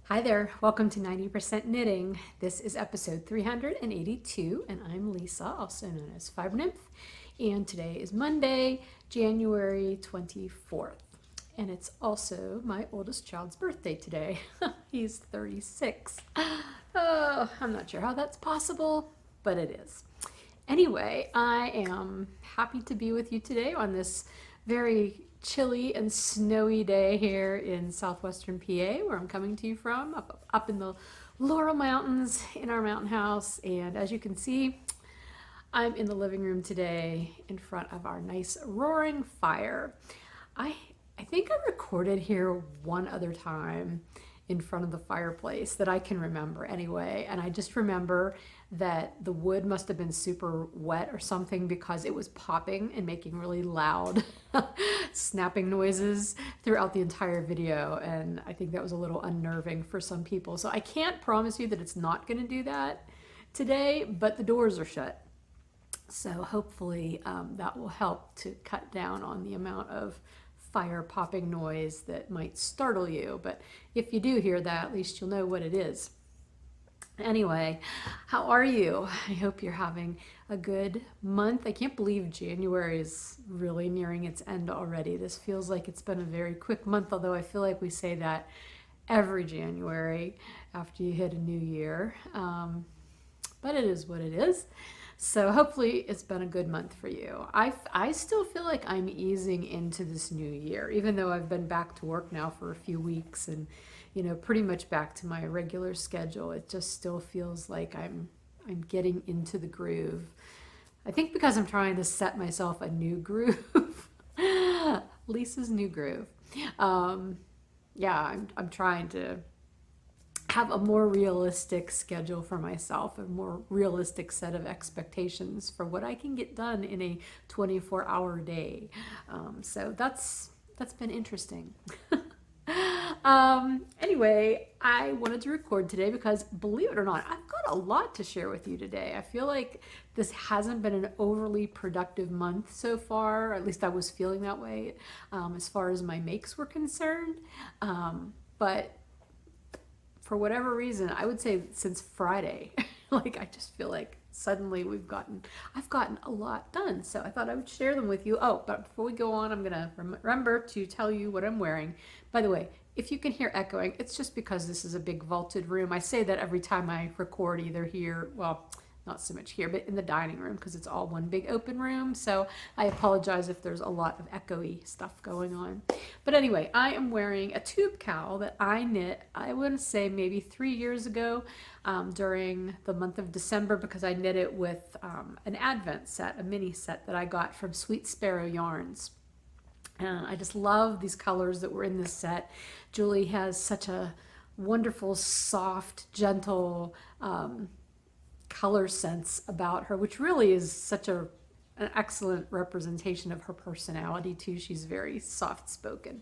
Hi there, welcome to 90% Knitting. This is episode 382, and I'm Lisa, also known as Fiber Nymph. And today is Monday, January 24th. And it's also my oldest child's birthday today. He's 36. Oh, I'm not sure how that's possible, but it is. Anyway, I am happy to be with you today on this very chilly and snowy day here in southwestern PA, where I'm coming to you from, up in the Laurel Mountains in our mountain house. And as you can see, I'm in the living room today in front of our nice roaring fire. I think I recorded here one other time in front of the fireplace that I can remember anyway, and I just remember that the wood must have been super wet or something because it was popping and making really loud snapping noises throughout the entire video, and I think that was a little unnerving for some people. So I can't promise you that it's not going to do that today, but the doors are shut. So hopefully that will help to cut down on the amount of fire popping noise that might startle you. But if you do hear that, at least you'll know what it is. Anyway, how are you? I hope you're having a good month. I can't believe January is really nearing its end already. This feels like it's been a very quick month, although I feel like we say that every January after you hit a new year. But it is what it is. So hopefully it's been a good month for you. I still feel like I'm easing into this new year, even though I've been back to work now for a few weeks and, you know, pretty much back to my regular schedule. It just still feels like I'm getting into the groove. I think because I'm trying to set myself a new groove. Lisa's new groove. Yeah, I'm trying to have a more realistic schedule for myself, a more realistic set of expectations for what I can get done in a 24-hour day. So that's been interesting. Anyway, I wanted to record today because, believe it or not, I've got a lot to share with you today. I feel like this hasn't been an overly productive month so far, or at least I was feeling that way as far as my makes were concerned. But for whatever reason, I would say since Friday, like I just feel like suddenly I've gotten a lot done. So I thought I would share them with you. Oh, but before we go on, I'm gonna remember to tell you what I'm wearing. By the way, if you can hear echoing, it's just because this is a big vaulted room. I say that every time I record, either here, well, not so much here, but in the dining room, because it's all one big open room. So I apologize if there's a lot of echoey stuff going on. But anyway, I am wearing a tube cowl that I knit, I would say maybe 3 years ago during the month of December, because I knit it with an advent set, a mini set that I got from Sweet Sparrow Yarns. And I just love these colors that were in this set. Julie has such a wonderful, soft, gentle color sense about her, which really is such an excellent representation of her personality too. She's very soft spoken.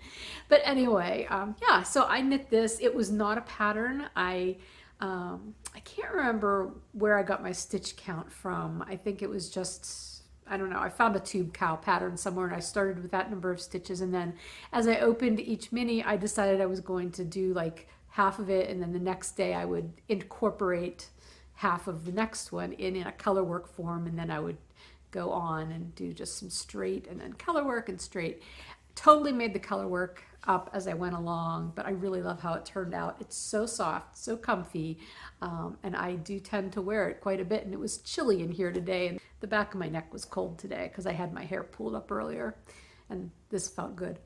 But anyway, yeah, so I knit this. It was not a pattern. I can't remember where I got my stitch count from. I think it was just, I don't know, I found a tube cowl pattern somewhere and I started with that number of stitches, and then as I opened each mini, I decided I was going to do like half of it, and then the next day I would incorporate half of the next one in a color work form, and then I would go on and do just some straight and then color work and straight. Totally made the color work up as I went along, but I really love how it turned out. It's so soft, so comfy, and I do tend to wear it quite a bit. And it was chilly in here today, and the back of my neck was cold today because I had my hair pulled up earlier, and this felt good.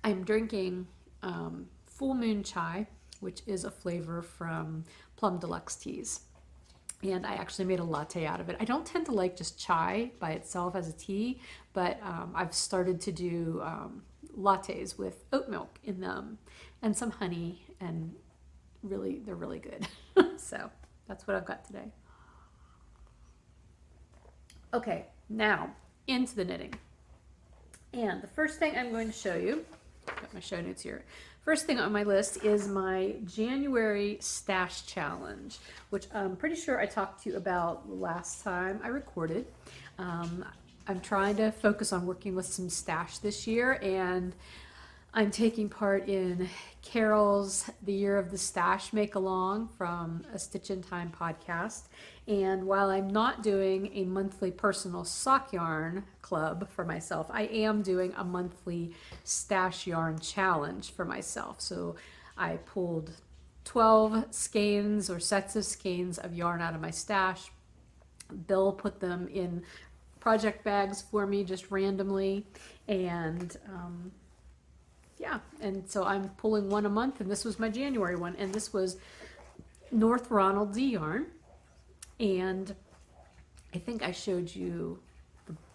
I'm drinking Full Moon Chai, which is a flavor from Plum Deluxe Teas. And I actually made a latte out of it. I don't tend to like just chai by itself as a tea, but I've started to do lattes with oat milk in them and some honey, and really, they're really good. So that's what I've got today. Okay, now into the knitting. And the first thing I'm going to show you, got my show notes here. First thing on my list is my January stash challenge, which I'm pretty sure I talked to you about last time I recorded. I'm trying to focus on working with some stash this year, and I'm taking part in Carol's The Year of the Stash Make Along from a Stitch in Time podcast. And while I'm not doing a monthly personal sock yarn club for myself, I am doing a monthly stash yarn challenge for myself. So I pulled 12 skeins or sets of skeins of yarn out of my stash. Bill put them in project bags for me just randomly. And yeah, and so I'm pulling one a month, and this was my January one, and this was North Ronaldsay yarn. And I think I showed you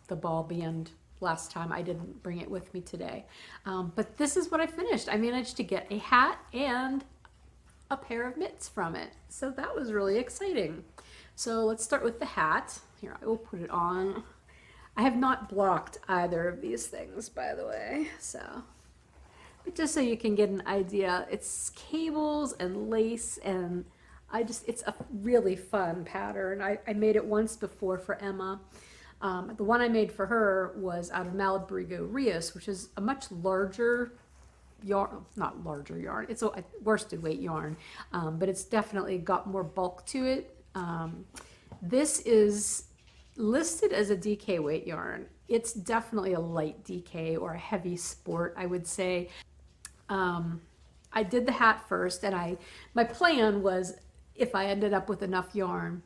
the ball band last time. I didn't bring it with me today. But this is what I finished. I managed to get a hat and a pair of mitts from it. So that was really exciting. So let's start with the hat. Here, I will put it on. I have not blocked either of these things, by the way. But just so you can get an idea, it's cables and lace, and it's a really fun pattern. I made it once before for Emma. The one I made for her was out of Malabrigo Rios, which is a much larger yarn, not larger yarn, it's a worsted weight yarn, but it's definitely got more bulk to it. This is listed as a DK weight yarn. It's definitely a light DK or a heavy sport, I would say. I did the hat first, and my plan was, if I ended up with enough yarn,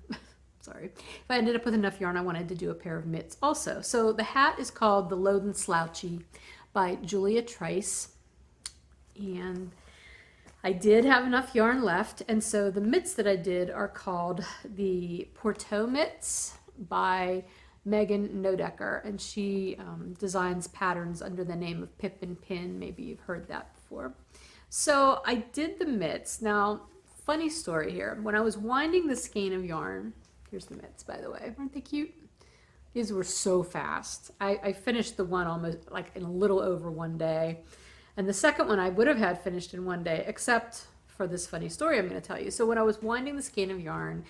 if I ended up with enough yarn, I wanted to do a pair of mitts also. So the hat is called the Loden Slouchy by Julia Trice, and I did have enough yarn left, and so the mitts that I did are called the Porteau mitts by Megan Nodecker, and she designs patterns under the name of Pip and Pin. Maybe you've heard that before. So I did the mitts. Now, funny story here. When I was winding the skein of yarn, here's the mitts, by the way. Aren't they cute? These were so fast. I finished the one almost like in a little over one day. And the second one I would have had finished in one day, except for this funny story I'm going to tell you. So when I was winding the skein of yarn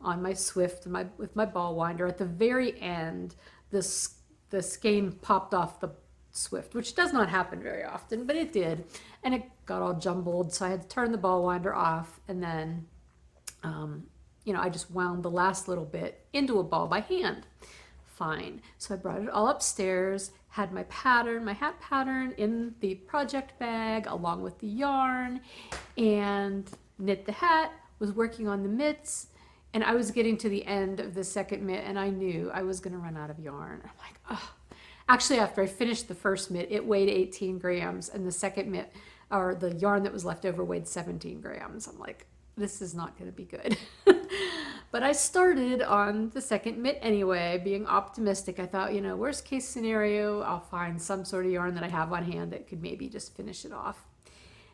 on my Swift with my ball winder, at the very end, the skein popped off the Swift, which does not happen very often, but it did, and it got all jumbled, so I had to turn the ball winder off, and then I just wound the last little bit into a ball by hand. Fine. So I brought it all upstairs, had my hat pattern in the project bag along with the yarn, and knit the hat, was working on the mitts, and I was getting to the end of the second mitt, and I knew I was going to run out of yarn. I'm like, oh. Actually, after I finished the first mitt, it weighed 18 grams, and the second mitt, or the yarn that was left over, weighed 17 grams. I'm like, this is not going to be good. But I started on the second mitt anyway, being optimistic. I thought, worst case scenario, I'll find some sort of yarn that I have on hand that could maybe just finish it off.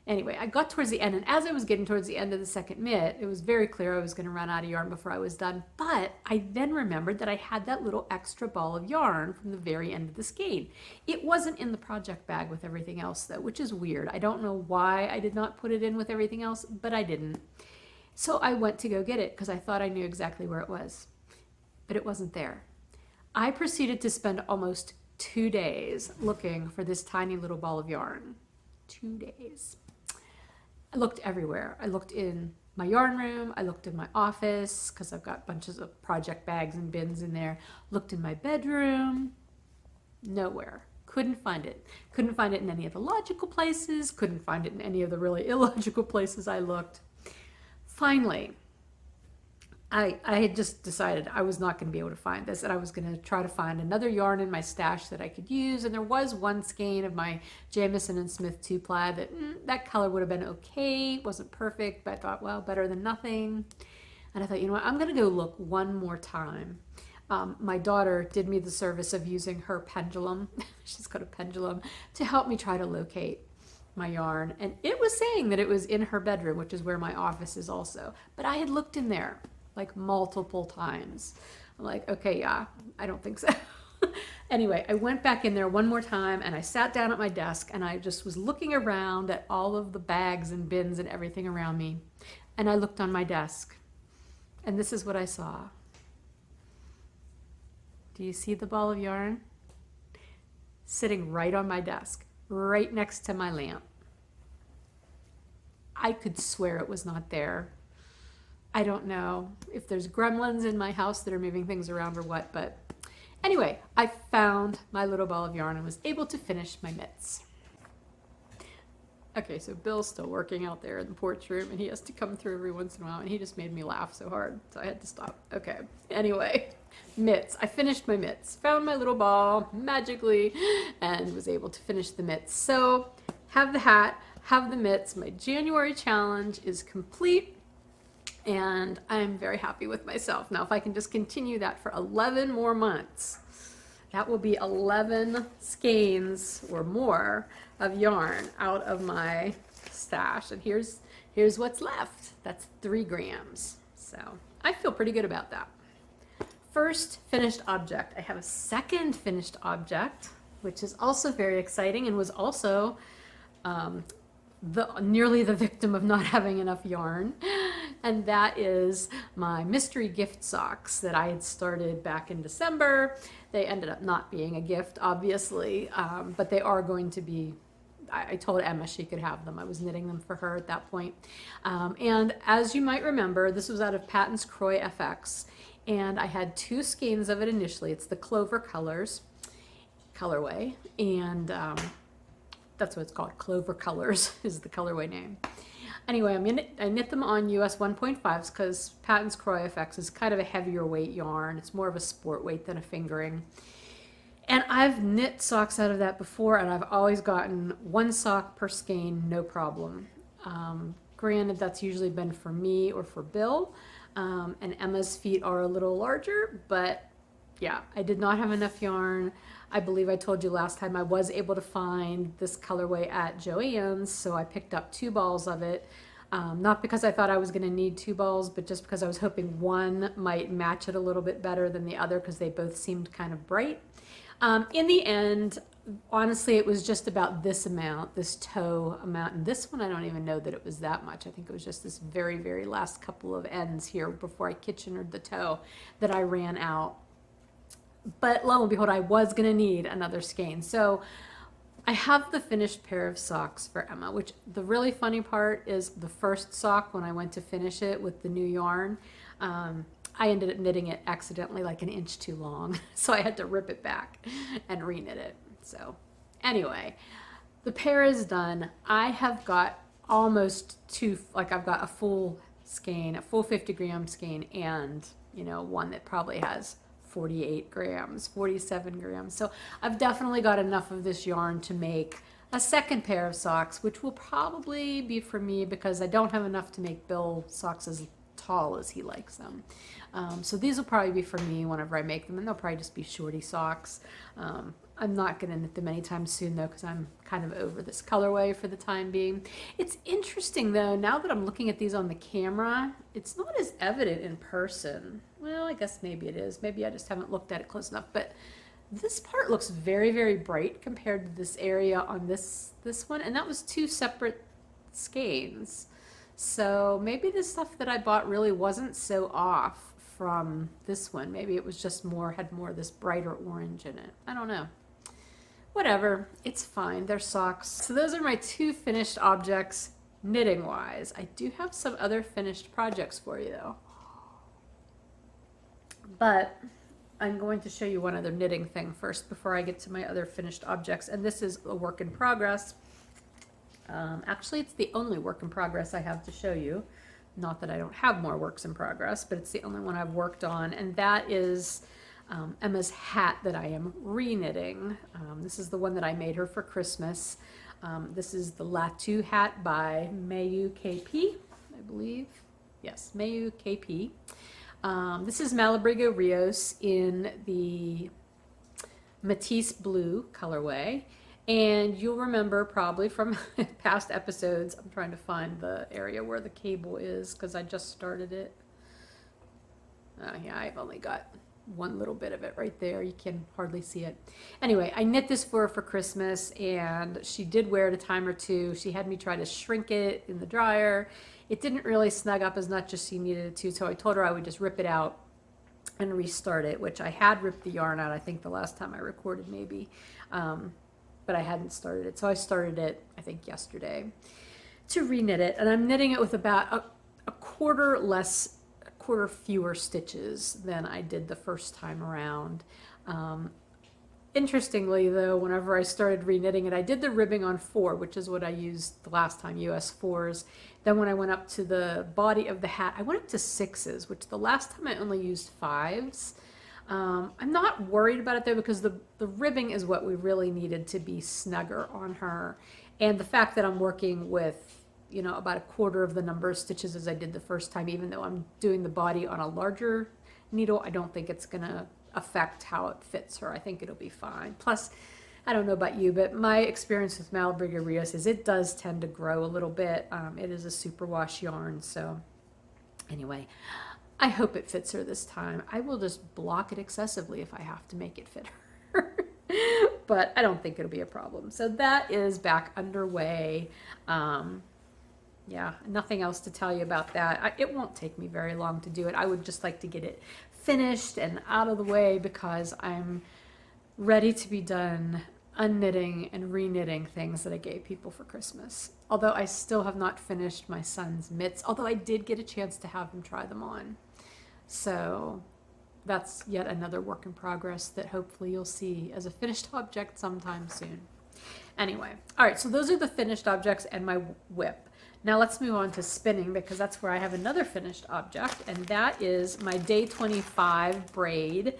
Anyway, I got towards the end, and as I was getting towards the end of the second mitt, it was very clear I was going to run out of yarn before I was done. But I then remembered that I had that little extra ball of yarn from the very end of the skein. It wasn't in the project bag with everything else, though, which is weird. I don't know why I did not put it in with everything else, but I didn't. So I went to go get it because I thought I knew exactly where it was, but it wasn't there. I proceeded to spend almost 2 days looking for this tiny little ball of yarn. 2 days. I looked everywhere. I looked in my yarn room. I looked in my office because I've got bunches of project bags and bins in there. Looked in my bedroom. Nowhere. Couldn't find it. Couldn't find it in any of the logical places. Couldn't find it in any of the really illogical places I looked. Finally, I had just decided I was not going to be able to find this, and I was going to try to find another yarn in my stash that I could use. And there was one skein of my Jamieson and Smith 2-ply that color would have been okay. It wasn't perfect, but I thought, well, better than nothing. And I thought, what, I'm going to go look one more time. My daughter did me the service of using her pendulum. She's got a pendulum to help me try to locate my yarn. And it was saying that it was in her bedroom, which is where my office is also. But I had looked in there like multiple times. I'm like, okay, yeah, I don't think so. Anyway, I went back in there one more time, and I sat down at my desk, and I just was looking around at all of the bags and bins and everything around me. And I looked on my desk, and this is what I saw. Do you see the ball of yarn? Sitting right on my desk, right next to my lamp. I could swear it was not there. I don't know if there's gremlins in my house that are moving things around or what, but anyway, I found my little ball of yarn and was able to finish my mitts. Okay, so Bill's still working out there in the porch room, and he has to come through every once in a while, and he just made me laugh so hard, so I had to stop. Okay, anyway, mitts. I finished my mitts. Found my little ball magically and was able to finish the mitts. So, have the hat, have the mitts. My January challenge is complete, and I'm very happy with myself. Now, if I can just continue that for 11 more months, that will be 11 skeins or more of yarn out of my stash. And here's what's left. That's 3 grams. So I feel pretty good about that. First finished object. I have a second finished object, which is also very exciting and was also nearly the victim of not having enough yarn. And that is my mystery gift socks that I had started back in December. They ended up not being a gift, obviously, but they are going to be. I told Emma she could have them. I was knitting them for her at that point. And as you might remember, this was out of Patons Kroy FX, and I had 2 skeins of it initially. It's the Clover colorway, and that's what it's called. Clover Colors is the colorway name. Anyway, I knit them on US 1.5s because Patons Kroy FX is kind of a heavier weight yarn. It's more of a sport weight than a fingering. And I've knit socks out of that before, and I've always gotten 1 sock per skein, no problem. Granted, that's usually been for me or for Bill, and Emma's feet are a little larger, but yeah, I did not have enough yarn. I believe I told you last time I was able to find this colorway at Joann's, so I picked up 2 balls of it. Not because I thought I was going to need 2 balls, but just because I was hoping one might match it a little bit better than the other because they both seemed kind of bright. In the end, honestly, it was just about this amount, this toe amount, and this one I don't even know that it was that much. I think it was just this very, very last couple of ends here before I kitchenered the toe that I ran out. But lo and behold, I was going to need another skein. So I have the finished pair of socks for Emma, which the really funny part is the first sock when I went to finish it with the new yarn, I ended up knitting it accidentally like an inch too long. So I had to rip it back and reknit it. So anyway, the pair is done. I have got almost 2, like I've got a full skein, a full 50 gram skein, and one that probably has 48 grams, 47 grams. So I've definitely got enough of this yarn to make a second pair of socks, which will probably be for me because I don't have enough to make Bill socks as tall as he likes them. So these will probably be for me whenever I make them, and they'll probably just be shorty socks. I'm not going to knit them anytime soon though, because I'm kind of over this colorway for the time being. It's interesting though, now that I'm looking at these on the camera, it's not as evident in person. Well, I guess maybe it is. Maybe I just haven't looked at it close enough, but this part looks very, very bright compared to this area on this one, and that was 2 separate skeins. So maybe the stuff that I bought really wasn't so off from this one. Maybe it was just had more of this brighter orange in it. I don't know. Whatever, it's fine. They're socks. So those are my 2 finished objects knitting wise. I do have some other finished projects for you though. But I'm going to show you one other knitting thing first before I get to my other finished objects. And this is a work in progress. Actually, it's the only work in progress I have to show you. Not that I don't have more works in progress, but it's the only one I've worked on. And that is Emma's hat that I am reknitting. This is the one that I made her for Christmas. This is the Latu Hat by Meiju KP, I believe. Yes, Meiju KP. This is Malabrigo Rios in the Matisse Blue colorway. And you'll remember probably from past episodes, I'm trying to find the area where the cable is because I just started it. Yeah, I've only got one little bit of it right there. You can hardly see it. Anyway, I knit this for her for Christmas, and she did wear it a time or two. She had me try to shrink it in the dryer. It didn't really snug up as much as she needed it to, so I told her I would just rip it out and restart it, which I had ripped the yarn out, I think the last time I recorded maybe. but I hadn't started it. So I started it, I think, yesterday to reknit it. And I'm knitting it with about a quarter fewer stitches than I did the first time around. Interestingly, though, whenever I started reknitting it, I did the ribbing on 4, which is what I used the last time, US 4s. Then when I went up to the body of the hat, I went up to 6s, which the last time I only used 5s. I'm not worried about it, though, because the ribbing is what we really needed to be snugger on her. And the fact that I'm working with, you know, about a quarter of the number of stitches as I did the first time, even though I'm doing the body on a larger needle, I don't think it's going to affect how it fits her. I think it'll be fine. Plus, I don't know about you, but my experience with Malabrigo Rios is it does tend to grow a little bit. It is a superwash yarn, so anyway, I hope it fits her this time. I will just block it excessively if I have to make it fit her. But I don't think it'll be a problem. So that is back underway. Yeah, nothing else to tell you about that. It won't take me very long to do it. I would just like to get it finished and out of the way because I'm ready to be done unknitting and reknitting things that I gave people for Christmas. Although I still have not finished my son's mitts, although I did get a chance to have him try them on. So that's yet another work in progress that hopefully you'll see as a finished object sometime soon. Anyway, all right, so those are the finished objects and my whip. Now let's move on to spinning because that's where I have another finished object, and that is my Day 25 braid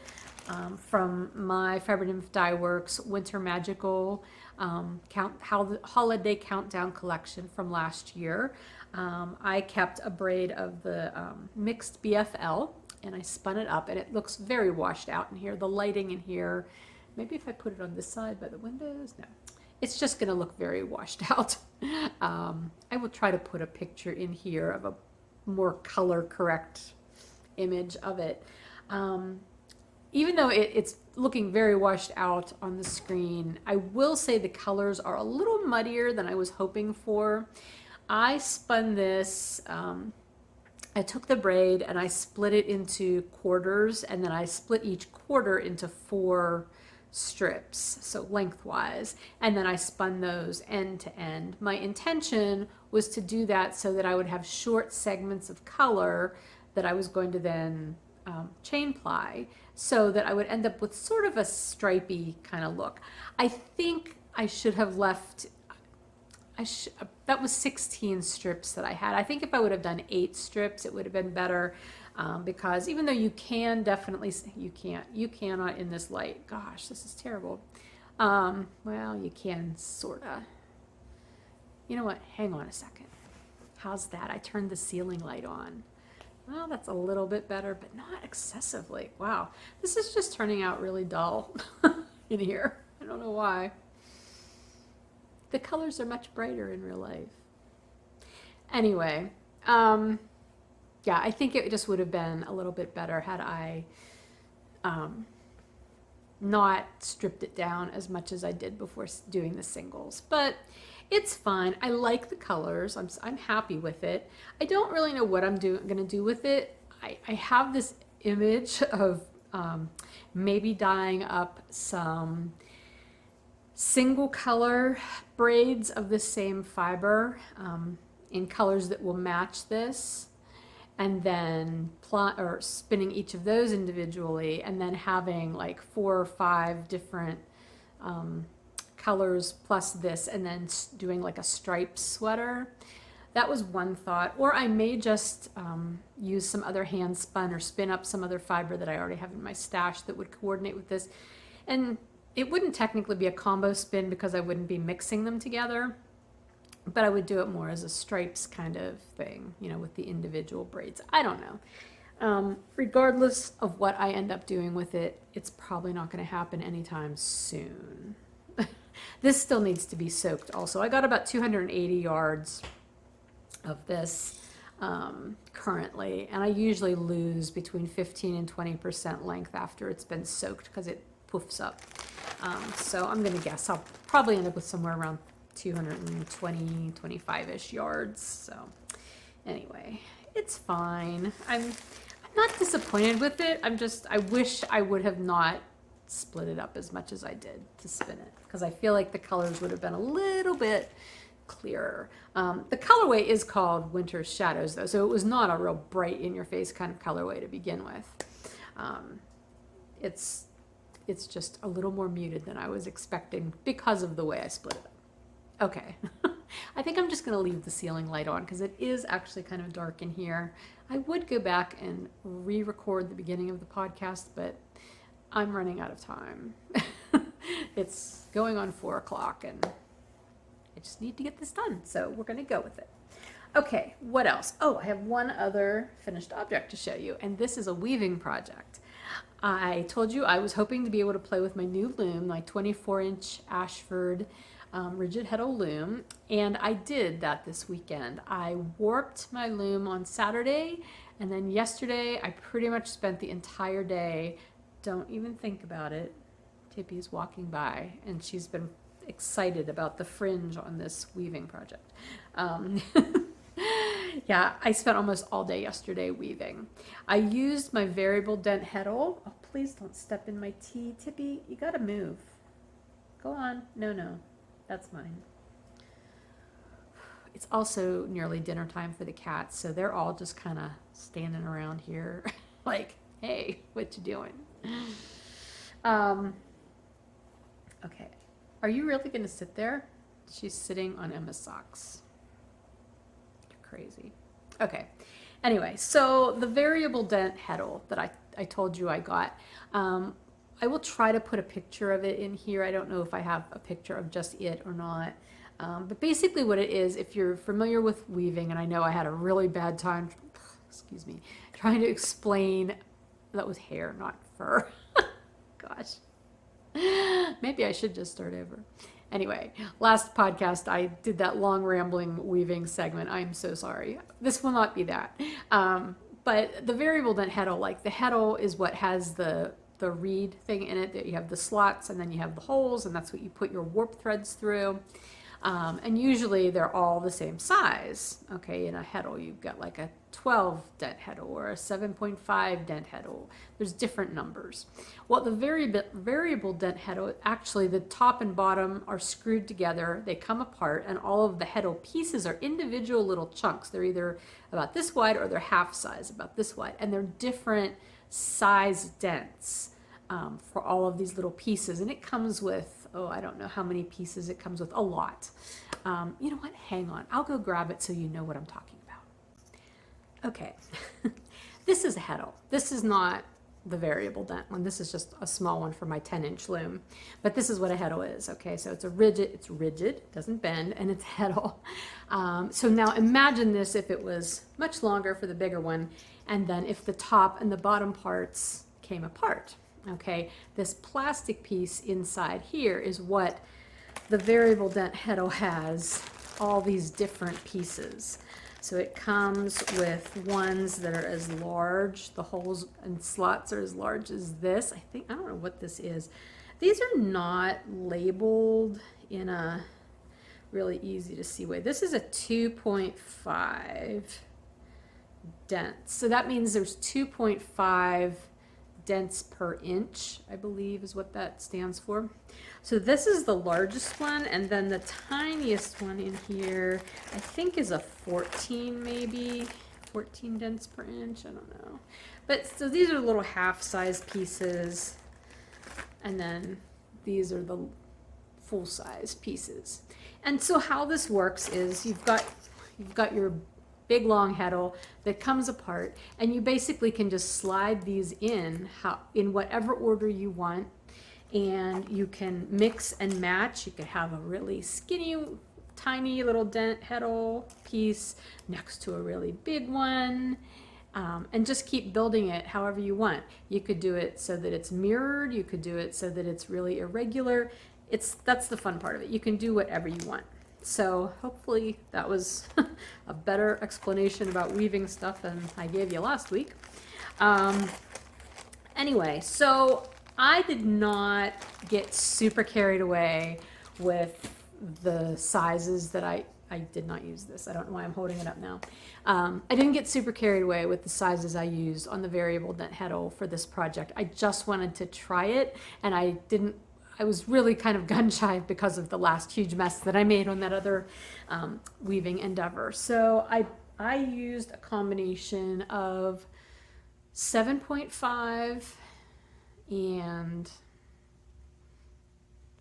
from my Fiber Nymph Dye Works Winter Magical Holiday Countdown collection from last year. I kept a braid of the mixed BFL and I spun it up, and it looks very washed out in here. The lighting in here, maybe if I put it on this side by the windows, no. It's just going to look very washed out. I will try to put a picture in here of a more color correct image of it. Even though it's looking very washed out on the screen, I will say the colors are a little muddier than I was hoping for. I spun this, I took the braid and I split it into quarters, and then I split each quarter into 4 strips, so lengthwise, and then I spun those end to end. My intention was to do that so that I would have short segments of color that I was going to then chain ply, so that I would end up with sort of a stripy kind of look. I think I should have left, that was 16 strips that I had. I think if I would have done 8 strips, it would have been better. Because even though you can definitely, you cannot in this light. Gosh, this is terrible. Well, you can sorta. You know what? Hang on a second. How's that? I turned the ceiling light on. Well, that's a little bit better, but not excessively. Wow, this is just turning out really dull in here. I don't know why. The colors are much brighter in real life. Anyway, yeah, I think it just would have been a little bit better had I not stripped it down as much as I did before doing the singles. But it's fine. I like the colors. I'm happy with it. I don't really know what I'm going to do with it. I have this image of maybe dyeing up some single color braids of the same fiber in colors that will match this, and then spinning each of those individually, and then having like 4 or 5 different colors plus this, and then doing like a striped sweater. That was one thought. Or I may just use some other hand spun or spin up some other fiber that I already have in my stash that would coordinate with this. And it wouldn't technically be a combo spin because I wouldn't be mixing them together, but I would do it more as a stripes kind of thing, you know, with the individual braids. I don't know. Regardless of what I end up doing with it, it's probably not going to happen anytime soon. This still needs to be soaked also. I got about 280 yards of this currently, and I usually lose between 15 and 20% length after it's been soaked because it poofs up. So I'm going to guess I'll probably end up with somewhere around 220, 25-ish yards. So anyway, it's fine. I'm not disappointed with it. I wish I would have not split it up as much as I did to spin it, because I feel like the colors would have been a little bit clearer. The colorway is called Winter Shadows though, so it was not a real bright in your face kind of colorway to begin with. It's just a little more muted than I was expecting because of the way I split it up. Okay. I think I'm just going to leave the ceiling light on because it is actually kind of dark in here. I would go back and re-record the beginning of the podcast, but I'm running out of time. It's going on 4 o'clock and I just need to get this done. So we're going to go with it. Okay, what else? Oh, I have one other finished object to show you, and this is a weaving project. I told you I was hoping to be able to play with my new loom, my 24-inch Ashford rigid heddle loom, and I did that this weekend. I warped my loom on Saturday, and then yesterday I pretty much spent the entire day, don't even think about it, Tippy's walking by, and she's been excited about the fringe on this weaving project. Yeah, I spent almost all day yesterday weaving. I used my variable dent heddle. Oh, please don't step in my tea. Tippy, you gotta move. Go on. No, that's mine. It's also nearly dinner time for the cats, so they're all just kind of standing around here like, hey, what you doing? Okay. Are you really going to sit there? She's sitting on Emma's socks. You're crazy. Okay. Anyway, so the variable dent heddle that I told you I got, I will try to put a picture of it in here. I don't know if I have a picture of just it or not. But basically what it is, if you're familiar with weaving, and I know I had a really bad time, excuse me, trying to explain, that was hair, not fur. Gosh. Maybe I should just start over. Anyway, last podcast I did that long rambling weaving segment. I'm so sorry. This will not be that. But the variable dent heddle, like the heddle is what has the reed thing in it, that you have the slots and then you have the holes, and that's what you put your warp threads through. And usually they're all the same size. Okay, in a heddle you've got like a 12 dent heddle or a 7.5 dent heddle. There's different numbers. Well, the variable dent heddle, actually the top and bottom are screwed together, they come apart, and all of the heddle pieces are individual little chunks. They're either about this wide or they're half size, about this wide, and they're different size dents for all of these little pieces. And it comes with, oh, I don't know how many pieces it comes with, a lot. You know what, hang on, I'll go grab it so you know what I'm talking about. Okay, this is a heddle. This is not the variable dent one. This is just a small one for my 10-inch loom. But this is what a heddle is, okay? So it's rigid, doesn't bend, and it's heddle. So now imagine this if it was much longer for the bigger one, and then if the top and the bottom parts came apart, okay? This plastic piece inside here is what the variable dent heddle has, all these different pieces. So it comes with ones that are as large, the holes and slots are as large as this. I don't know what this is. These are not labeled in a really easy to see way. This is a 2.5 dent. So that means there's 2.5 dents per inch, I believe is what that stands for. So this is the largest one, and then the tiniest one in here, I think is a 14 maybe, 14 dents per inch, I don't know. But so these are little half-size pieces, and then these are the full-size pieces. And so how this works is you've got your big long heddle that comes apart, and you basically can just slide these in whatever order you want, and you can mix and match. You could have a really skinny, tiny little dent heddle piece next to a really big one, and just keep building it however you want. You could do it so that it's mirrored. You could do it so that it's really irregular. That's the fun part of it. You can do whatever you want. So hopefully that was a better explanation about weaving stuff than I gave you last week. Anyway, so I did not get super carried away with the sizes that I I did not use this. I don't know why I'm holding it up now. I didn't get super carried away with the sizes I used on the variable knit heddle for this project. I just wanted to try it, and I was really kind of gun shy because of the last huge mess that I made on that other weaving endeavor. So I used a combination of 7.5 and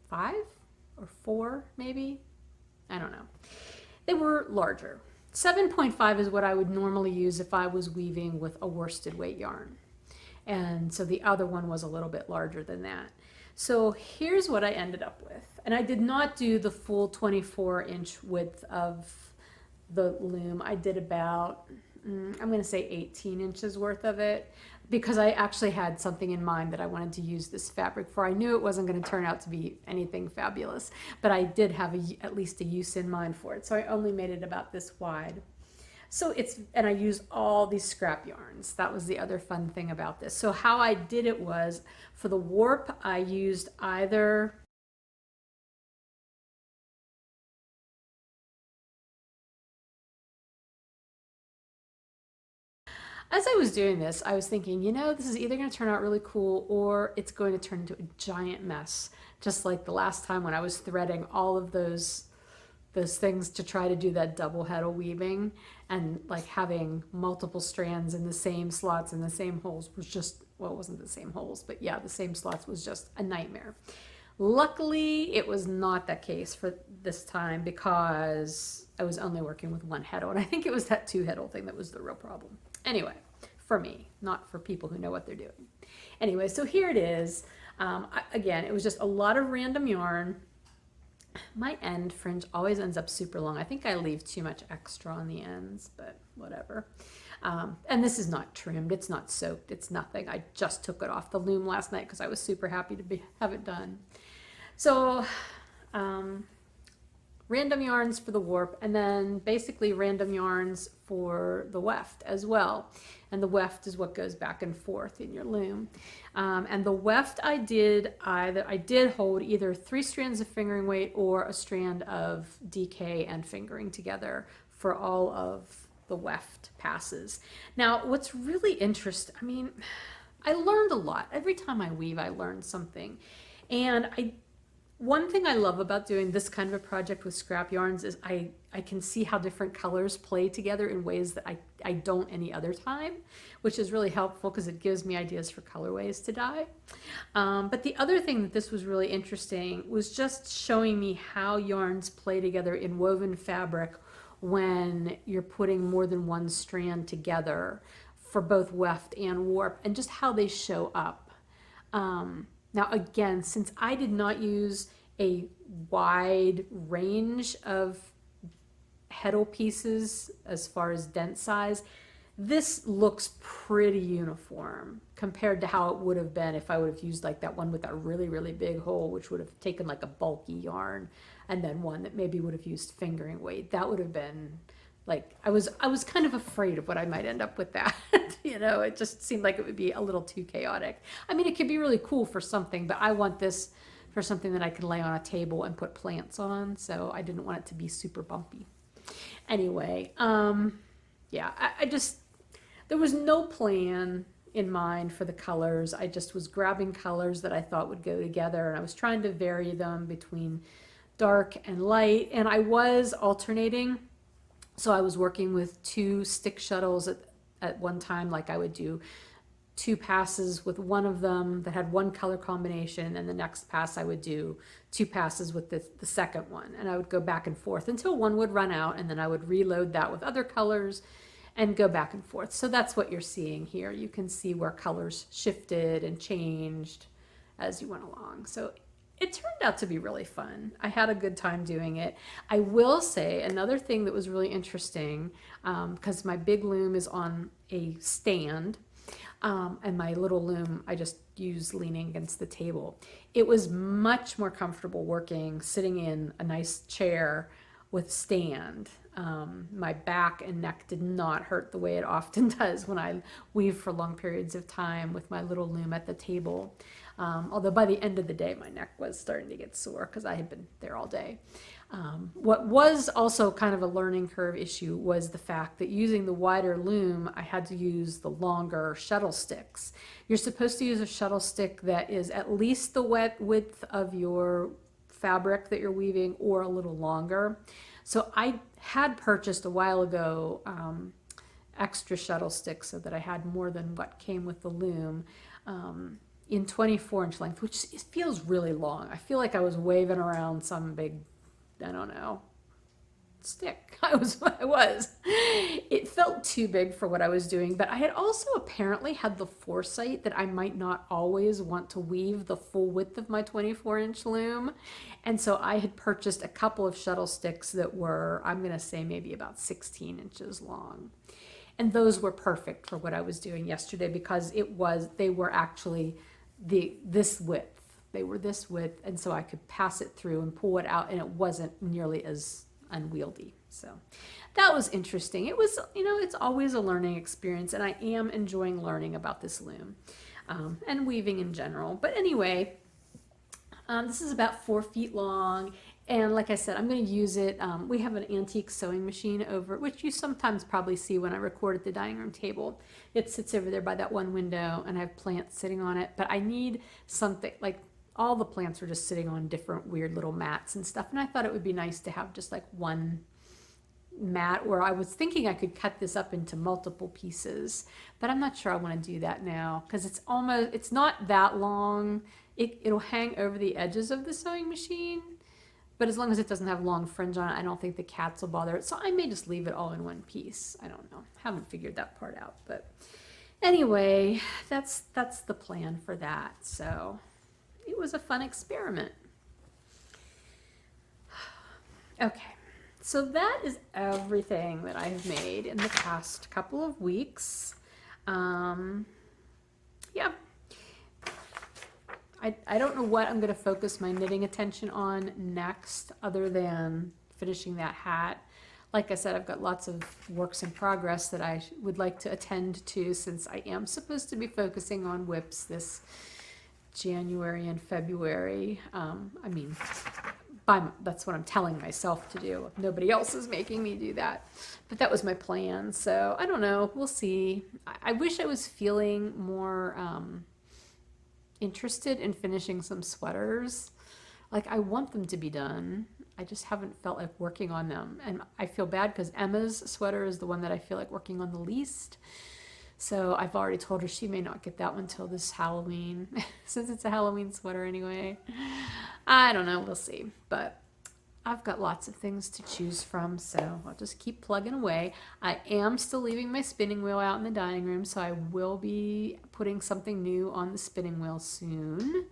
5 or 4 maybe. I don't know. They were larger. 7.5 is what I would normally use if I was weaving with a worsted weight yarn. And so the other one was a little bit larger than that. So here's what I ended up with. And I did not do the full 24-inch width of the loom. I did about, I'm going to say 18 inches worth of it, because I actually had something in mind that I wanted to use this fabric for. I knew it wasn't going to turn out to be anything fabulous, but I did have at least a use in mind for it. So I only made it about this wide. So and I used all these scrap yarns. That was the other fun thing about this. So how I did it was, for the warp, I used either as I was doing this, I was thinking, you know, this is either going to turn out really cool or it's going to turn into a giant mess. Just like the last time when I was threading all of those things to try to do that double heddle weaving, and like having multiple strands in the same slots and the same holes was just, well, it wasn't the same holes, but yeah, the same slots was just a nightmare. Luckily, it was not that case for this time because I was only working with one heddle, and I think it was that 2 heddle thing that was the real problem. Anyway, for me, not for people who know what they're doing. Anyway, so here it is. Again, it was just a lot of random yarn. My end fringe always ends up super long. I think I leave too much extra on the ends, but whatever. And this is not trimmed. It's not soaked. It's nothing. I just took it off the loom last night because I was super happy to have it done. So random yarns for the warp, and then basically random yarns for the weft as well. And the weft is what goes back and forth in your loom. And the weft I did hold either 3 strands of fingering weight or a strand of DK and fingering together for all of the weft passes. Now, what's really interesting, I mean, I learned a lot. Every time I weave, I learn something. And one thing I love about doing this kind of a project with scrap yarns is I can see how different colors play together in ways that I don't any other time, which is really helpful because it gives me ideas for colorways to dye. But the other thing that this was really interesting was just showing me how yarns play together in woven fabric when you're putting more than one strand together for both weft and warp, and just how they show up. Now again, since I did not use a wide range of heddle pieces as far as dent size, this looks pretty uniform compared to how it would have been if I would have used like that one with that really, really big hole, which would have taken like a bulky yarn, and then one that maybe would have used fingering weight. That would have been like, I was kind of afraid of what I might end up with that. You know, it just seemed like it would be a little too chaotic. I mean, it could be really cool for something, but I want this for something that I can lay on a table and put plants on. So I didn't want it to be super bumpy. Anyway, yeah, there was no plan in mind for the colors. I just was grabbing colors that I thought would go together, and I was trying to vary them between dark and light, and I was alternating. So I was working with 2 stick shuttles at one time. Like I would do 2 passes with one of them that had one color combination, and the next pass I would do 2 passes with the second one, and I would go back and forth until one would run out, and then I would reload that with other colors and go back and forth. So that's what you're seeing here. You can see where colors shifted and changed as you went along. So it turned out to be really fun. I had a good time doing it. I will say another thing that was really interesting, because my big loom is on a stand, and my little loom I just use leaning against the table. It was much more comfortable working sitting in a nice chair with a stand. My back and neck did not hurt the way it often does when I weave for long periods of time with my little loom at the table. Although by the end of the day, my neck was starting to get sore because I had been there all day. What was also kind of a learning curve issue was the fact that using the wider loom, I had to use the longer shuttle sticks. You're supposed to use a shuttle stick that is at least the width of your fabric that you're weaving or a little longer. So I had purchased a while ago extra shuttle sticks so that I had more than what came with the loom. In 24-inch length, which feels really long. I feel like I was waving around some big, I don't know, stick. I was. It felt too big for what I was doing, but I had also apparently had the foresight that I might not always want to weave the full width of my 24-inch loom. And so I had purchased a couple of shuttle sticks that were, I'm going to say maybe about 16 inches long. And those were perfect for what I was doing yesterday because they were actually this width. They were this width, and so I could pass it through and pull it out, and it wasn't nearly as unwieldy. So that was interesting. It was, it's always a learning experience, and I am enjoying learning about this loom and weaving in general. But anyway, this is about 4 feet long. And like I said, I'm going to use it. We have an antique sewing machine over, which you sometimes probably see when I record at the dining room table. It sits over there by that one window, and I have plants sitting on it. But I need something, like all the plants are just sitting on different weird little mats and stuff. And I thought it would be nice to have just like one mat, or I was thinking I could cut this up into multiple pieces. But I'm not sure I want to do that now because it's not that long. It'll hang over the edges of the sewing machine. But as long as it doesn't have long fringe on it, I don't think the cats will bother it. So I may just leave it all in one piece. I don't know. Haven't figured that part out. But anyway, that's the plan for that. So it was a fun experiment. Okay. So that is everything that I have made in the past couple of weeks. Yeah. I don't know what I'm going to focus my knitting attention on next other than finishing that hat. Like I said, I've got lots of works in progress that I would like to attend to since I am supposed to be focusing on whips this January and February. That's what I'm telling myself to do. Nobody else is making me do that. But that was my plan. So I don't know. We'll see. I wish I was feeling more interested in finishing some sweaters. Like I want them to be done. I just haven't felt like working on them. And I feel bad because Emma's sweater is the one that I feel like working on the least. So I've already told her she may not get that one till this Halloween, since it's a Halloween sweater anyway. I don't know, we'll see. But I've got lots of things to choose from, so I'll just keep plugging away. I am still leaving my spinning wheel out in the dining room, so I will be putting something new on the spinning wheel soon.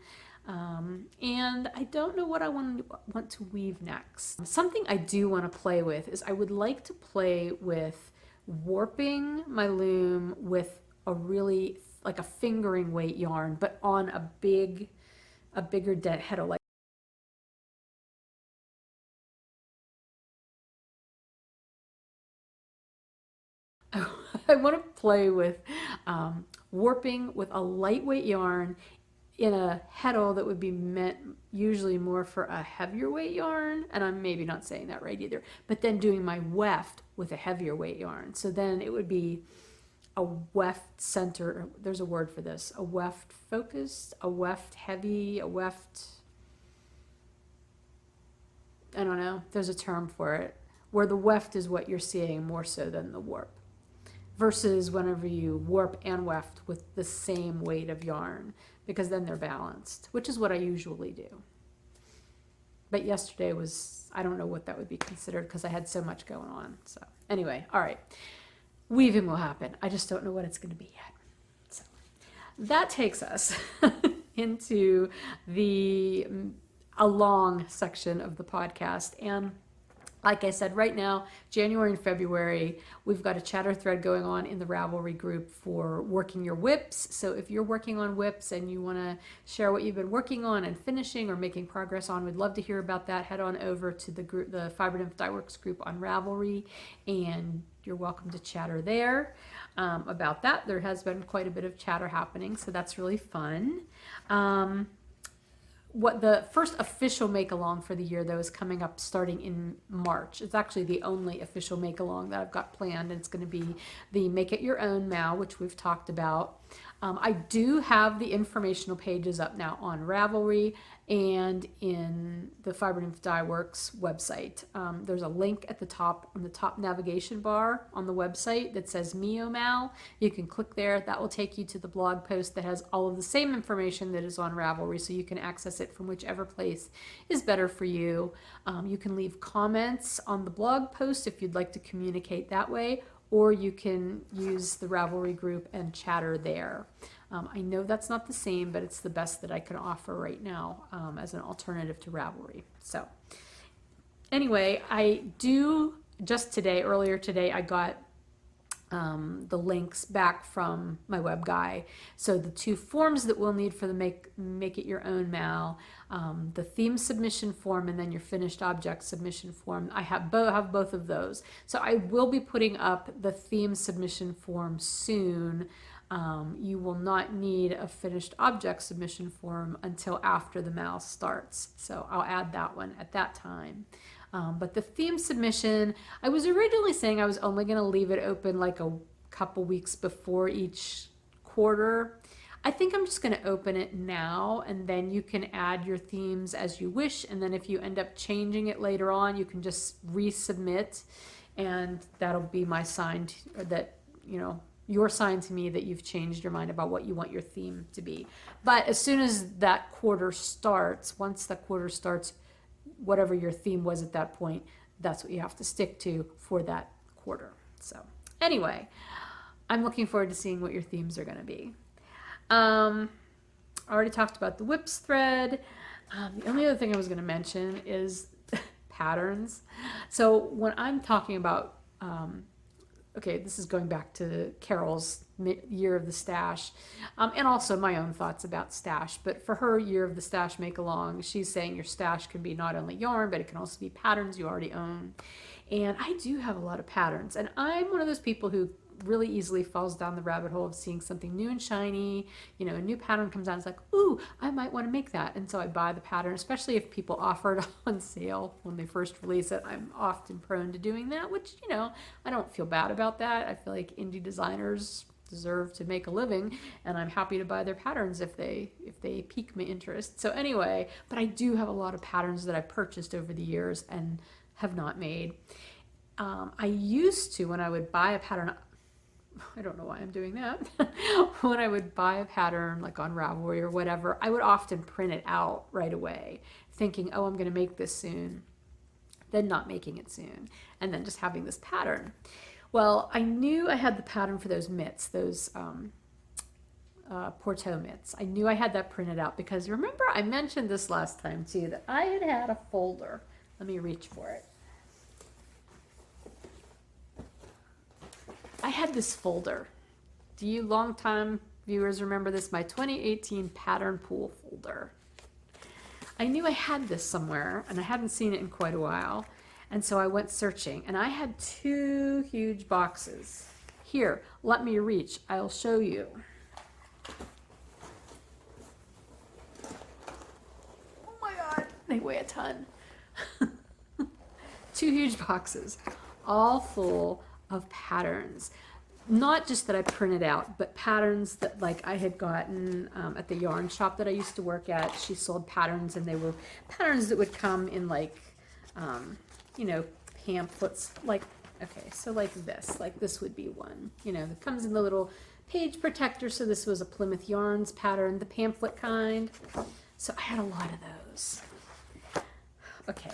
And I don't know what I want to weave next. Something I do want to play with is I would like to play with warping my loom with a really, like a fingering weight yarn, but on a bigger head of like I want to play with warping with a lightweight yarn in a heddle that would be meant usually more for a heavier weight yarn, and I'm maybe not saying that right either, but then doing my weft with a heavier weight yarn. So then it would be a weft center, there's a word for this, a weft focused, a weft heavy, a weft, I don't know, there's a term for it, where the weft is what you're seeing more so than the warp. Versus whenever you warp and weft with the same weight of yarn, because then they're balanced, which is what I usually do. But yesterday was, I don't know what that would be considered because I had so much going on. So anyway, all right, weaving will happen. I just don't know what it's going to be yet. So that takes us into a long section of the podcast. And Like I said, right now, January and February, we've got a chatter thread going on in the Ravelry group for working your whips. So if you're working on whips and you want to share what you've been working on and finishing or making progress on, we'd love to hear about that. Head on over to the group, the Fiber Nymph Dye Works group on Ravelry, and you're welcome to chatter there about that. There has been quite a bit of chatter happening, so that's really fun. What the first official make along for the year though is coming up starting in March. It's actually the only official make along that I've got planned, and it's going to be the Make It Your Own Mal, which we've talked about. I do have the informational pages up now on Ravelry and in the Fiber Nymph Dye Works website. There's a link at the top on the top navigation bar on the website that says Mal. You can click there. That will take you to the blog post that has all of the same information that is on Ravelry, so you can access it from whichever place is better for you. You can leave comments on the blog post if you'd like to communicate that way, or you can use the Ravelry group and chatter there. I know that's not the same, but it's the best that I can offer right now as an alternative to Ravelry. So anyway, earlier today, I got the links back from my web guy. So the 2 forms that we'll need for the Make It Your Own Mal, the theme submission form and then your finished object submission form. I have both of those. So I will be putting up the theme submission form soon. You will not need a finished object submission form until after the mal starts. So I'll add that one at that time. But the theme submission, I was originally saying I was only going to leave it open like a couple weeks before each quarter. I think I'm just going to open it now, and then you can add your themes as you wish. And then if you end up changing it later on, you can just resubmit, and that'll be my sign that, your sign to me that you've changed your mind about what you want your theme to be. But as soon as that quarter starts, once that quarter starts, whatever your theme was at that point, that's what you have to stick to for that quarter. So anyway, I'm looking forward to seeing what your themes are going to be. I already talked about the whips thread. The only other thing I was going to mention is patterns. So when I'm talking about, okay, this is going back to Carol's year of the stash, and also my own thoughts about stash. But for her year of the stash make along, she's saying your stash can be not only yarn, but it can also be patterns you already own. And I do have a lot of patterns, and I'm one of those people who really easily falls down the rabbit hole of seeing something new and shiny. A new pattern comes out, it's like, ooh, I might want to make that. And so I buy the pattern, especially if people offer it on sale when they first release it. I'm often prone to doing that, which, I don't feel bad about that. I feel like indie designers deserve to make a living, and I'm happy to buy their patterns if they pique my interest. So anyway, but I do have a lot of patterns that I've purchased over the years and have not made. I used to, when I would buy a pattern, I don't know why I'm doing that. When I would buy a pattern like on Ravelry or whatever, I would often print it out right away, thinking, oh, I'm going to make this soon, then not making it soon, and then just having this pattern. Well, I knew I had the pattern for those mitts, those Porteau mitts. I knew I had that printed out because remember I mentioned this last time too, that I had a folder. Let me reach for it. I had this folder. Do you longtime viewers remember this? My 2018 pattern pool folder. I knew I had this somewhere and I hadn't seen it in quite a while. And so I went searching and I had 2 huge boxes. Here, let me reach. I'll show you. Oh my God, they weigh a ton. 2 huge boxes, all full of patterns. Not just that I printed out, but patterns that like I had gotten at the yarn shop that I used to work at. She sold patterns, and they were patterns that would come in like, pamphlets. Like, okay, so like this would be one, that comes in the little page protector. So this was a Plymouth Yarns pattern, the pamphlet kind. So I had a lot of those. Okay.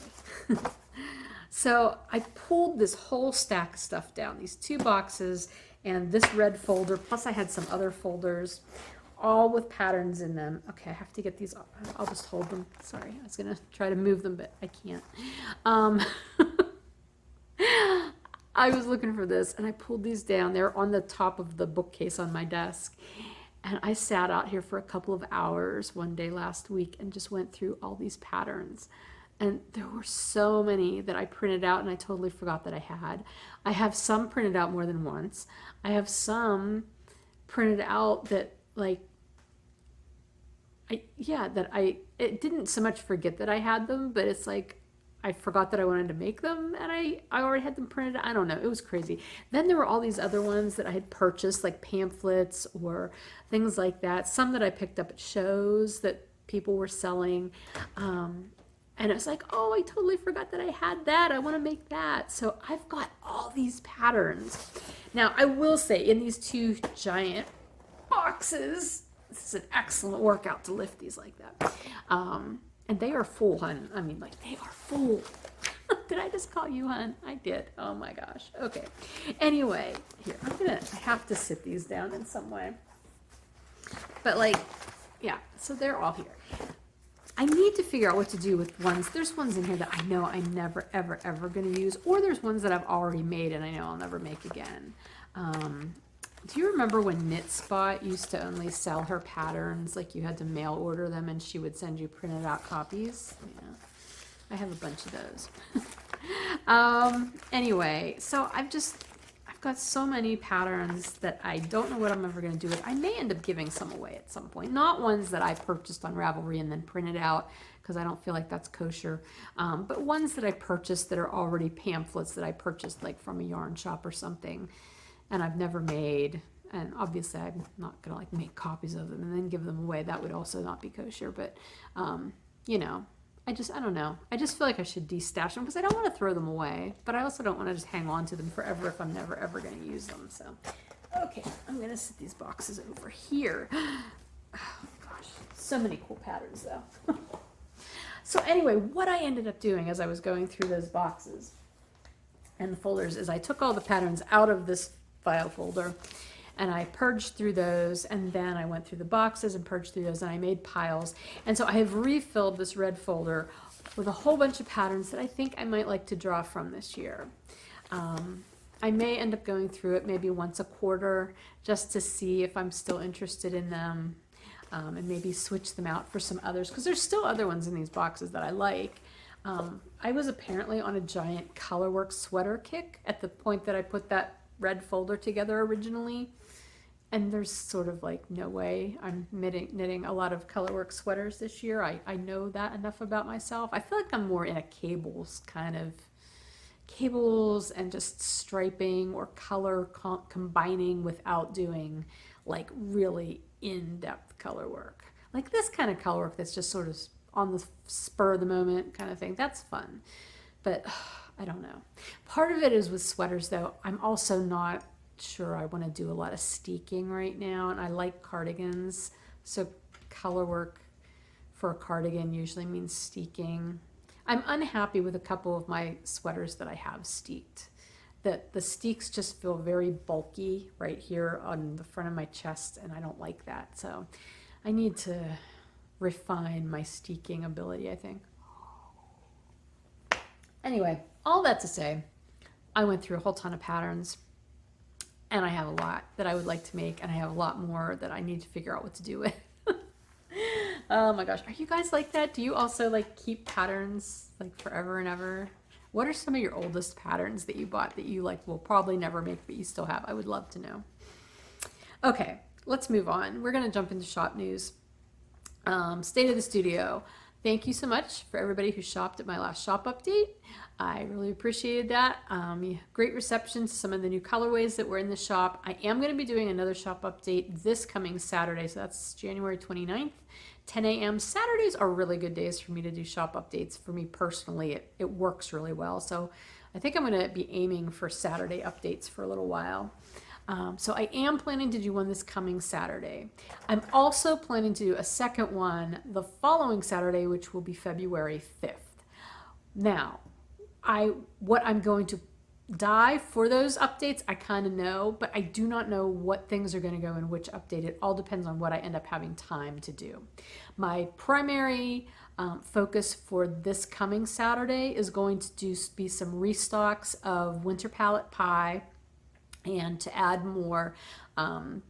So I pulled this whole stack of stuff down, these 2 boxes and this red folder, plus I had some other folders, all with patterns in them. Okay, I have to get these, I'll just hold them. Sorry, I was gonna try to move them, but I can't. I was looking for this and I pulled these down. They're on the top of the bookcase on my desk. And I sat out here for a couple of hours one day last week and just went through all these patterns. And there were so many that I printed out and I totally forgot that I had. I have some printed out more than once. I have some printed out that it didn't so much forget that I had them, but it's like I forgot that I wanted to make them and I already had them printed. I don't know. It was crazy. Then there were all these other ones that I had purchased, like pamphlets or things like that. Some that I picked up at shows that people were selling. And it's like, oh, I totally forgot that I had that. I want to make that. So I've got all these patterns. Now, I will say in these two giant boxes, this is an excellent workout to lift these like that. And they are full, hun. I mean, like, they are full. Did I just call you hun? I did. Oh my gosh. Okay. Anyway, here, I have to sit these down in some way. But like, yeah, so they're all here. I need to figure out what to do with ones. There's ones in here that I know I'm never, ever, ever going to use. Or there's ones that I've already made and I know I'll never make again. Do you remember when Knit Spot used to only sell her patterns? Like you had to mail order them and she would send you printed out copies? Yeah, I have a bunch of those. Anyway, so I've got so many patterns that I don't know what I'm ever going to do with. I may end up giving some away at some point. Not ones that I purchased on Ravelry and then printed out because I don't feel like that's kosher. But ones that I purchased that are already pamphlets that I purchased like from a yarn shop or something and I've never made. And obviously I'm not going to like make copies of them and then give them away. That would also not be kosher. But, you know, I don't know. I just feel like I should de-stash them because I don't want to throw them away, but I also don't want to just hang on to them forever if I'm never ever going to use them. So, okay, I'm going to set these boxes over here. Oh gosh, so many cool patterns though. So anyway, what I ended up doing as I was going through those boxes and the folders is I took all the patterns out of this file folder and I purged through those, and then I went through the boxes and purged through those, and I made piles. And so I have refilled this red folder with a whole bunch of patterns that I think I might like to draw from this year. I may end up going through it maybe once a quarter just to see if I'm still interested in them, and maybe switch them out for some others, because there's still other ones in these boxes that I like. I was apparently on a giant Colorwork sweater kick at the point that I put that red folder together originally. And there's sort of like no way I'm knitting a lot of Colorwork sweaters this year. I know that enough about myself. I feel like I'm more in a cables and just striping or color combining without doing like really in-depth color work. Like this kind of color work that's just sort of on the spur of the moment kind of thing. That's fun. But I don't know. Part of it is with sweaters though. I'm also not sure I want to do a lot of steeking right now, and I like cardigans, so color work for a cardigan usually means steeking. I'm unhappy with a couple of my sweaters that I have steeked. The steeks just feel very bulky right here on the front of my chest, and I don't like that, so I need to refine my steeking ability, I think. Anyway, all that to say, I went through a whole ton of patterns. And I have a lot that I would like to make, and I have a lot more that I need to figure out what to do with. Oh my gosh. Are you guys like that? Do you also like keep patterns like forever and ever? What are some of your oldest patterns that you bought that you like will probably never make, but you still have? I would love to know. Okay, let's move on. We're going to jump into shop news. State of the studio. Thank you so much for everybody who shopped at my last shop update. I really appreciated that. Great reception to some of the new colorways that were in the shop. I am going to be doing another shop update this coming Saturday, so that's January 29th, 10 a.m. Saturdays are really good days for me to do shop updates. For me personally, it works really well. So I think I'm going to be aiming for Saturday updates for a little while. So I am planning to do one this coming Saturday. I'm also planning to do a second one the following Saturday, which will be February 5th. Now, what I'm going to dye for those updates, I kind of know, but I do not know what things are going to go in which update. It all depends on what I end up having time to do. My primary focus for this coming Saturday is going to be some restocks of Winter Palette Pie, and to add more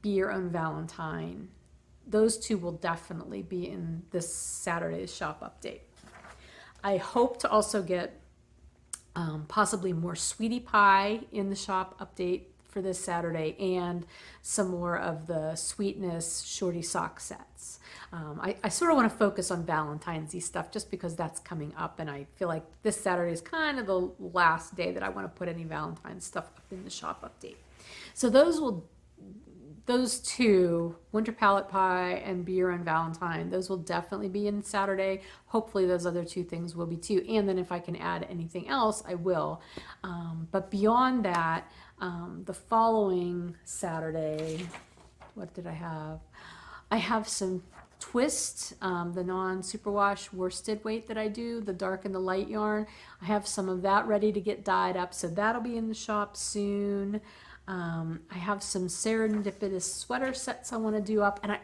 Be Your Own Valentine. Those two will definitely be in this Saturday's shop update. I hope to also get possibly more Sweetie Pie in the shop update for this Saturday, and some more of the Sweetness Shorty Sock sets. I sort of want to focus on Valentine's-y stuff just because that's coming up, and I feel like this Saturday is kind of the last day that I want to put any Valentine's stuff up in the shop update. So those two, Winter Palette Pie and Be Your Own Valentine, those will definitely be in Saturday. Hopefully those other two things will be too. And then if I can add anything else, I will. But beyond that, the following Saturday, what did I have? I have some Twist, the non-superwash worsted weight that I do, the dark and the light yarn. I have some of that ready to get dyed up, so that'll be in the shop soon. I have some serendipitous sweater sets I want to do up, and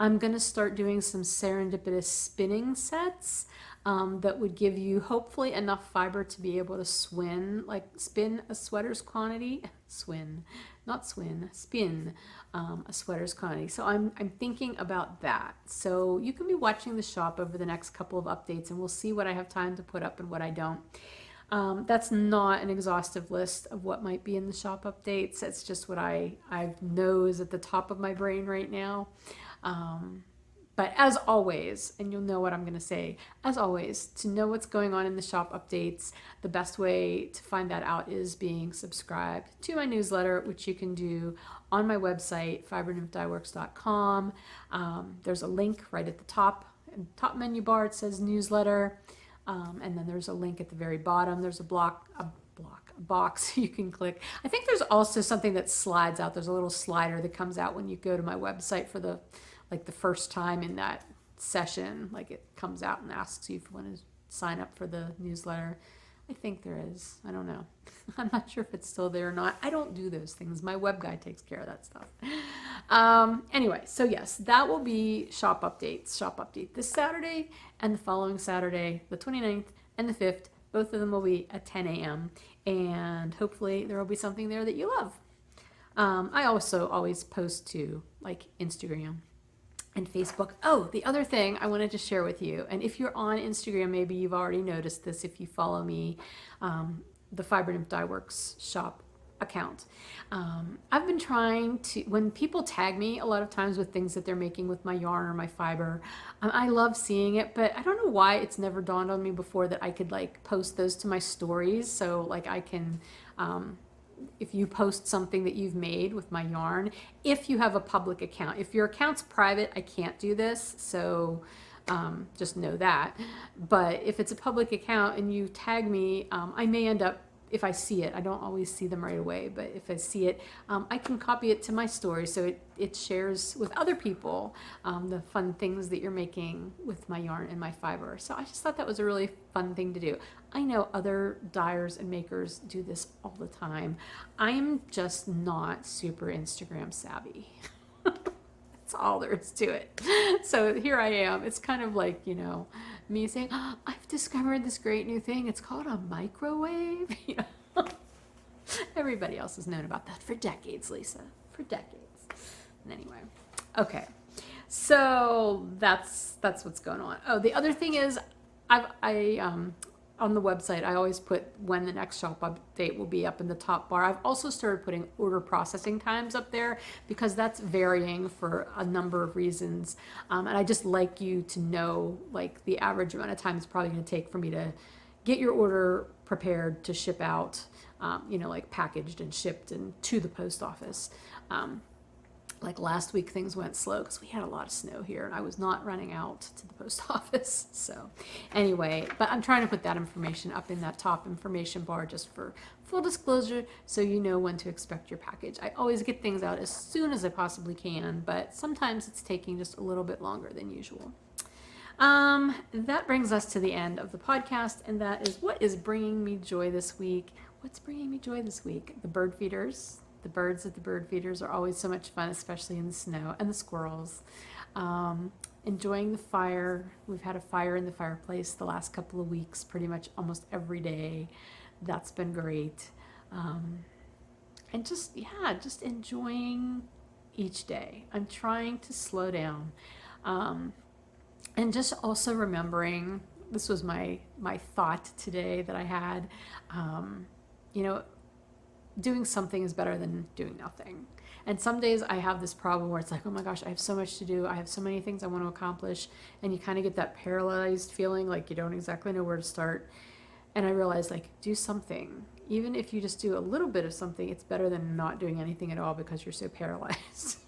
I'm going to start doing some serendipitous spinning sets that would give you hopefully enough fiber to be able to spin a sweater's quantity. Spin a sweater's quantity. So I'm thinking about that. So you can be watching the shop over the next couple of updates, and we'll see what I have time to put up and what I don't. That's not an exhaustive list of what might be in the shop updates. It's just what I know is at the top of my brain right now. But as always, and you'll know what I'm going to say, as always, to know what's going on in the shop updates, the best way to find that out is being subscribed to my newsletter, which you can do on my website, fibernymphdyworks.com. There's a link right at the top. In the top menu bar, it says newsletter. And then there's a link at the very bottom. There's a box you can click. I think there's also something that slides out. There's a little slider that comes out when you go to my website for the first time in that session. Like, it comes out and asks you if you want to sign up for the newsletter. I think there is. I don't know. I'm not sure if it's still there or not. I don't do those things. My web guy takes care of that stuff. Anyway, so yes, that will be shop update this Saturday and the following Saturday, the 29th and the 5th. Both of them will be at 10 a.m. And hopefully there will be something there that you love. I also always post to Instagram and Facebook. Oh, the other thing I wanted to share with you, and if you're on Instagram, maybe you've already noticed this if you follow me, the Fiber Nymph Dye Works shop account. I've been trying to, when people tag me a lot of times with things that they're making with my yarn or my fiber, I love seeing it, but I don't know why it's never dawned on me before that I could post those to my stories. So I can, if you post something that you've made with my yarn, if you have a public account. If your account's private, I can't do this, so just know that. But if it's a public account and you tag me, I may end up, if I see it, I don't always see them right away, but if I see it, I can copy it to my story so it shares with other people the fun things that you're making with my yarn and my fiber. So I just thought that was a really fun thing to do. I know other dyers and makers do this all the time. I'm just not super Instagram savvy. That's all there is to it. So here I am. It's kind of like, me saying, oh, I've discovered this great new thing. It's called a microwave. Everybody else has known about that for decades, Lisa. For decades. Anyway, okay. So that's what's going on. Oh, the other thing is, on the website, I always put when the next shop update will be up in the top bar. I've also started putting order processing times up there because that's varying for a number of reasons. And I just like you to know, the average amount of time it's probably going to take for me to get your order prepared to ship out, packaged and shipped and to the post office. Last week things went slow because we had a lot of snow here and I was not running out to the post office. So anyway, but I'm trying to put that information up in that top information bar just for full disclosure so you know when to expect your package. I always get things out as soon as I possibly can, but sometimes it's taking just a little bit longer than usual. That brings us to the end of the podcast, and that is what is bringing me joy this week. What's bringing me joy this week? The bird feeders. The birds at the bird feeders are always so much fun, especially in the snow, and the squirrels. enjoying the fire. We've had a fire in the fireplace the last couple of weeks, pretty much almost every day. That's been great. And just, yeah, just enjoying each day. I'm trying to slow down. And just also remembering, this was my thought today that I had, you know, doing something is better than doing nothing. And some days I have this problem where it's like, oh my gosh, I have so much to do. I have so many things I want to accomplish. And you kind of get that paralyzed feeling like you don't exactly know where to start. And I realized, like, do something. Even if you just do a little bit of something, it's better than not doing anything at all because you're so paralyzed.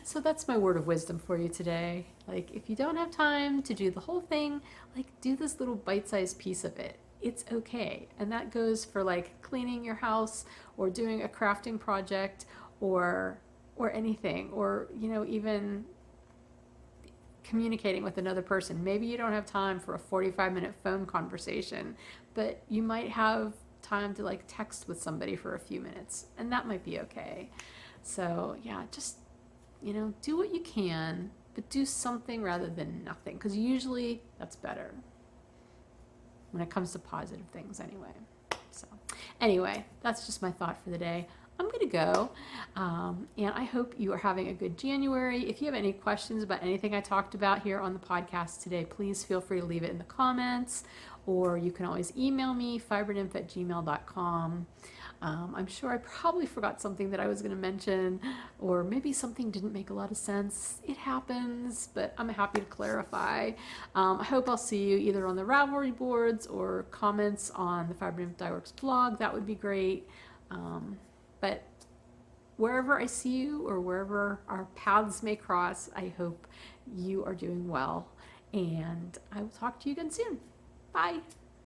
So that's my word of wisdom for you today. Like, if you don't have time to do the whole thing, like, do this little bite-sized piece of it. It's okay. And that goes for like cleaning your house or doing a crafting project or anything, or, you know, even communicating with another person. Maybe you don't have time for a 45-minute phone conversation, but you might have time to like text with somebody for a few minutes, and that might be okay. So yeah, just, you know, do what you can, but do something rather than nothing, because usually that's better when it comes to positive things anyway. So anyway, that's just my thought for the day. I'm going to go, and I hope you are having a good January. If you have any questions about anything I talked about here on the podcast today, please feel free to leave it in the comments, or you can always email me, fibernymph@gmail.com. I'm sure I probably forgot something that I was going to mention, or maybe something didn't make a lot of sense. It happens, but I'm happy to clarify. I hope I'll see you either on the Ravelry boards or comments on the Fiber Nymph Dye Works blog. That would be great. But wherever I see you or wherever our paths may cross, I hope you are doing well. And I will talk to you again soon. Bye.